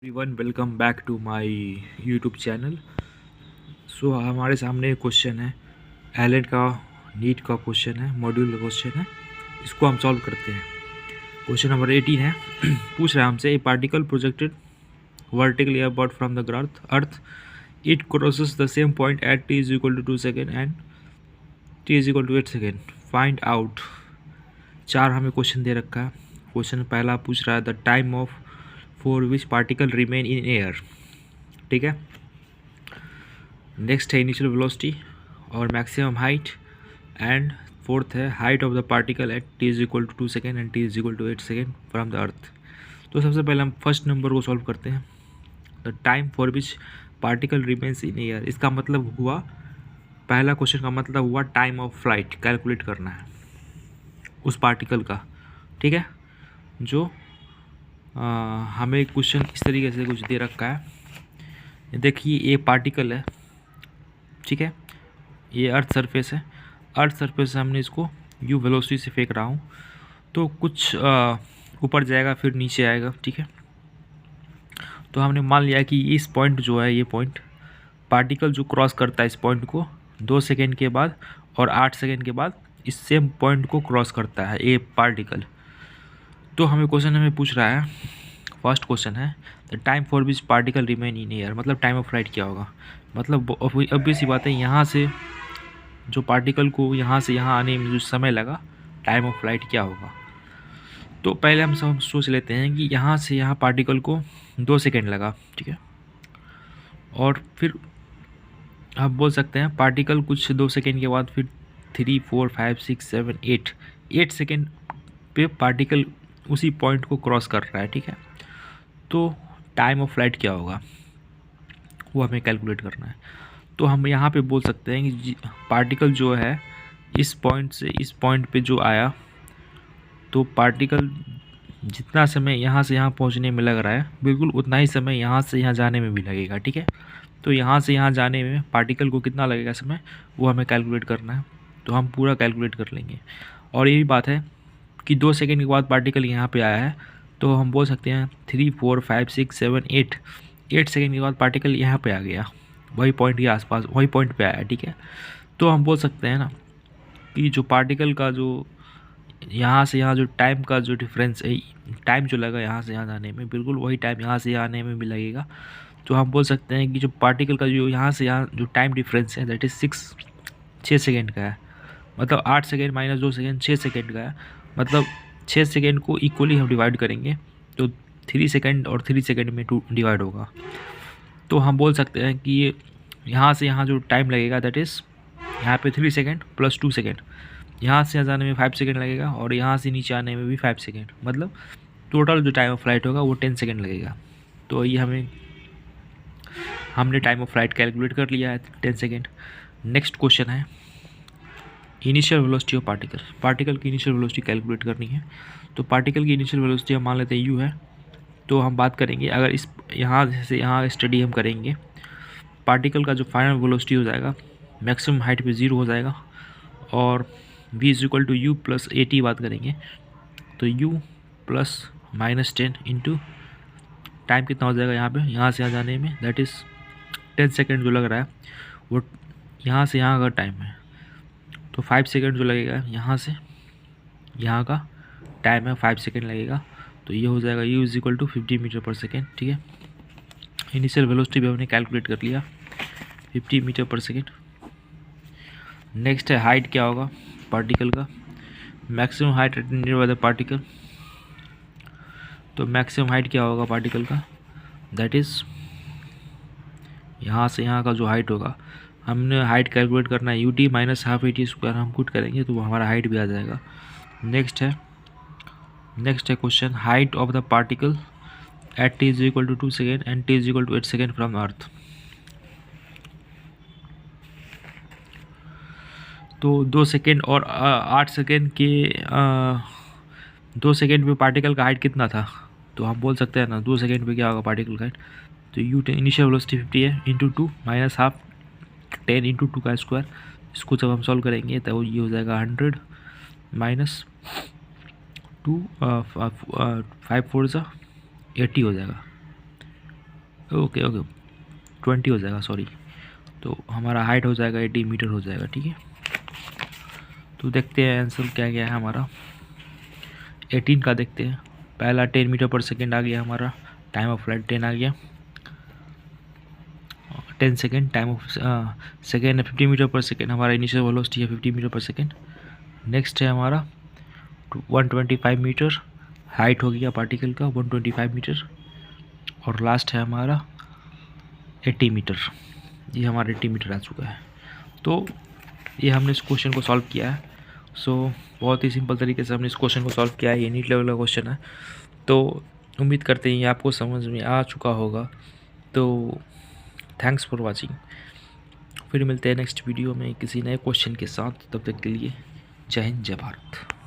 Everyone welcome back to my YouTube channel. So हमारे सामने एक क्वेश्चन है, एलेट का नीट का क्वेश्चन है, मॉड्यूल का क्वेश्चन है। इसको हम सॉल्व करते हैं। क्वेश्चन नंबर 18 है। पूछ रहा है हमसे, a particle projected vertically upward from the earth it crosses the same point at t is equal to 2 second and t is equal to 8 second. Find out. 4 हमें क्वेश्चन दे रखा है। क्वेश्चन पहला पूछ रहा है the time of for which particle remain in air. ठीक है। Next है इनिशियल वेलोसिटी और मैक्सिमम हाइट, एंड फोर्थ है height of the particle at t is equal to 2 second and t is equal to 8 second from the earth. तो सबसे पहले हम first number को सॉल्व करते हैं। The time for which particle remains in air, इसका मतलब हुआ, पहला क्वेश्चन का मतलब हुआ टाइम ऑफ फ्लाइट कैलकुलेट करना है उस पार्टिकल का। ठीक है। जो हमें क्वेश्चन इस तरीके से कुछ दे रखा है। देखिए ये पार्टिकल है, ठीक है, ये अर्थ सरफेस है। अर्थ सरफेस से हमने इसको यू वेलोसिटी से फेंक रहा हूँ, तो कुछ ऊपर जाएगा फिर नीचे आएगा। ठीक है। तो हमने मान लिया कि इस पॉइंट जो है, ये पॉइंट पार्टिकल जो क्रॉस करता है इस पॉइंट को 2 सेकेंड के बाद और 8 सेकेंड के बाद इस सेम पॉइंट को क्रॉस करता है ये पार्टिकल। तो हमें क्वेश्चन हमें पूछ रहा है, फर्स्ट क्वेश्चन है the time for which particle remain in air, मतलब टाइम ऑफ फ्लाइट क्या होगा। मतलब ऑब्वियस सी बात है, यहाँ से जो पार्टिकल को यहाँ से यहाँ आने में जो समय लगा, टाइम ऑफ फ्लाइट क्या होगा। तो पहले हम सब सोच लेते हैं कि यहाँ से यहाँ पार्टिकल को 2 सेकेंड लगा। ठीक है। और फिर आप बोल सकते हैं पार्टिकल कुछ 2 सेकेंड के बाद फिर 3, 4, 5, 6, 7, 8 सेकेंड पे पार्टिकल उसी पॉइंट को क्रॉस कर रहा है। ठीक है। तो टाइम ऑफ फ्लाइट क्या होगा वो हमें कैलकुलेट करना है। तो हम यहाँ पे बोल सकते हैं कि पार्टिकल जो है इस पॉइंट से इस पॉइंट पे जो आया, तो पार्टिकल जितना समय यहाँ से यहाँ पहुँचने में लग रहा है, बिल्कुल उतना ही समय यहाँ से यहाँ जाने में भी लगेगा। ठीक है। तो यहाँ से यहाँ जाने में पार्टिकल को कितना लगेगा समय, वो हमें कैलकुलेट करना है। तो हम पूरा कैलकुलेट कर लेंगे। और यही बात है कि 2 सेकेंड के बाद पार्टिकल यहाँ पे आया है, तो हम बोल सकते हैं 3, 4, 5, 6, 7, 8 सेकेंड के बाद पार्टिकल यहाँ पे आ गया, वही पॉइंट के आसपास वही पॉइंट पे आया। ठीक है। तो हम बोल सकते हैं ना कि जो पार्टिकल का जो यहाँ से यहाँ जो टाइम का जो डिफरेंस है, टाइम जो लगा यहाँ से यहाँ जाने में, बिल्कुल वही टाइम यहाँ से यहाँ आने में भी लगेगा। तो हम बोल सकते हैं कि जो पार्टिकल का जो यहाँ से यहाँ जो टाइम डिफरेंस है दैट इज़ 6 सेकेंड का है। मतलब 8 सेकेंड माइनस 2 सेकेंड 6 सेकेंड का है। मतलब 6 सेकेंड को इक्वली हम डिवाइड करेंगे तो 3 सेकेंड और 3 सेकेंड में 2 डिवाइड होगा। तो हम बोल सकते हैं कि ये यहाँ से यहाँ जो टाइम लगेगा दैट इज़ यहाँ पे 3 सेकेंड प्लस 2 सेकेंड, यहाँ से यहाँ जाने में 5 सेकेंड लगेगा और यहाँ से नीचे आने में भी 5 सेकेंड, मतलब टोटल जो टाइम ऑफ फ्लाइट होगा वो 10 सेकेंड लगेगा। तो ये हमने टाइम ऑफ फ्लाइट कैलकुलेट कर लिया है 10 सेकेंड। नेक्स्ट क्वेश्चन है इनिशियल वेलोसिटी ऑफ पार्टिकल की इनिशियल वेलोसिटी कैलकुलेट करनी है। तो पार्टिकल की इनिशियल वेलोसिटी हम मान लेते हैं यू है। तो हम बात करेंगे, अगर इस यहाँ से यहाँ स्टडी हम करेंगे, पार्टिकल का जो फाइनल वेलोसिटी हो जाएगा मैक्सिमम हाइट पे 0 हो जाएगा, और v is equal to u plus a t बात करेंगे तो u प्लस -10 इंटू टाइम कितना हो जाएगा यहाँ से यहाँ जाने में, दैट इज़ 10 सेकेंड जो लग रहा है वो यहाँ से यहाँ का टाइम है। तो 5 सेकेंड जो लगेगा यहाँ से यहाँ का टाइम है 5 सेकेंड लगेगा। तो ये हो जाएगा u is equal to 50 metre per second. ठीक है। इनिशियल वेलोसिटी भी हमने कैलकुलेट कर लिया 50 मीटर पर सेकेंड। नेक्स्ट है हाइट क्या होगा पार्टिकल का, maximum height attend by the particle. तो मैक्सिमम हाइट क्या होगा पार्टिकल का, दैट इज़ यहाँ से यहाँ का जो हाइट होगा, हमने हाइट कैलकुलेट करना है ut minus half a t square, हम पुट करेंगे तो हमारा हाइट भी आ जाएगा। नेक्स्ट है question height of the particle at t is equal to 2 second and t is equal to 8 second from earth. तो 2 सेकेंड और 8 सेकेंड के 2 सेकेंड पे पार्टिकल का हाइट कितना था, तो हम बोल सकते हैं ना 2 सेकेंड पे क्या होगा पार्टिकल का हाइट। तो यू इनिशियल वेलोसिटी 50 है इंटू 2 माइनस हाफ 10 इंटू 2 का स्क्वायर। इसको जब हम सॉल्व करेंगे तो ये हो जाएगा 100 माइनस 2 5 4 80 हो जाएगा। ओके ओके 20 हो जाएगा, सॉरी। तो हमारा हाइट हो जाएगा 80 मीटर हो जाएगा, ठीक है। तो देखते हैं आंसर क्या क्या है हमारा। 18 का देखते हैं। पहला 10 मीटर पर सेकेंड आ गया हमारा, टाइम ऑफ फ्लाइट 10 आ गया। 10 second time of second 50 metre per second, हमारा इनिशियल वेलोसिटी है 50 मीटर पर सेकेंड। नेक्स्ट है हमारा 125 मीटर, हाइट हो गया पार्टिकल का 125 मीटर। और लास्ट है हमारा 80 मीटर, ये हमारा 80 मीटर आ चुका है। तो ये हमने इस क्वेश्चन को सॉल्व किया है। सो बहुत ही सिंपल तरीके से हमने इस क्वेश्चन को सॉल्व किया है। ये नीट लेवल का क्वेश्चन है, तो उम्मीद करते हैं ये आपको समझ में आ चुका होगा। तो थैंक्स फॉर वाचिंग। फिर मिलते हैं नेक्स्ट वीडियो में किसी नए क्वेश्चन के साथ। तब तक के लिए जय हिंद, जय भारत।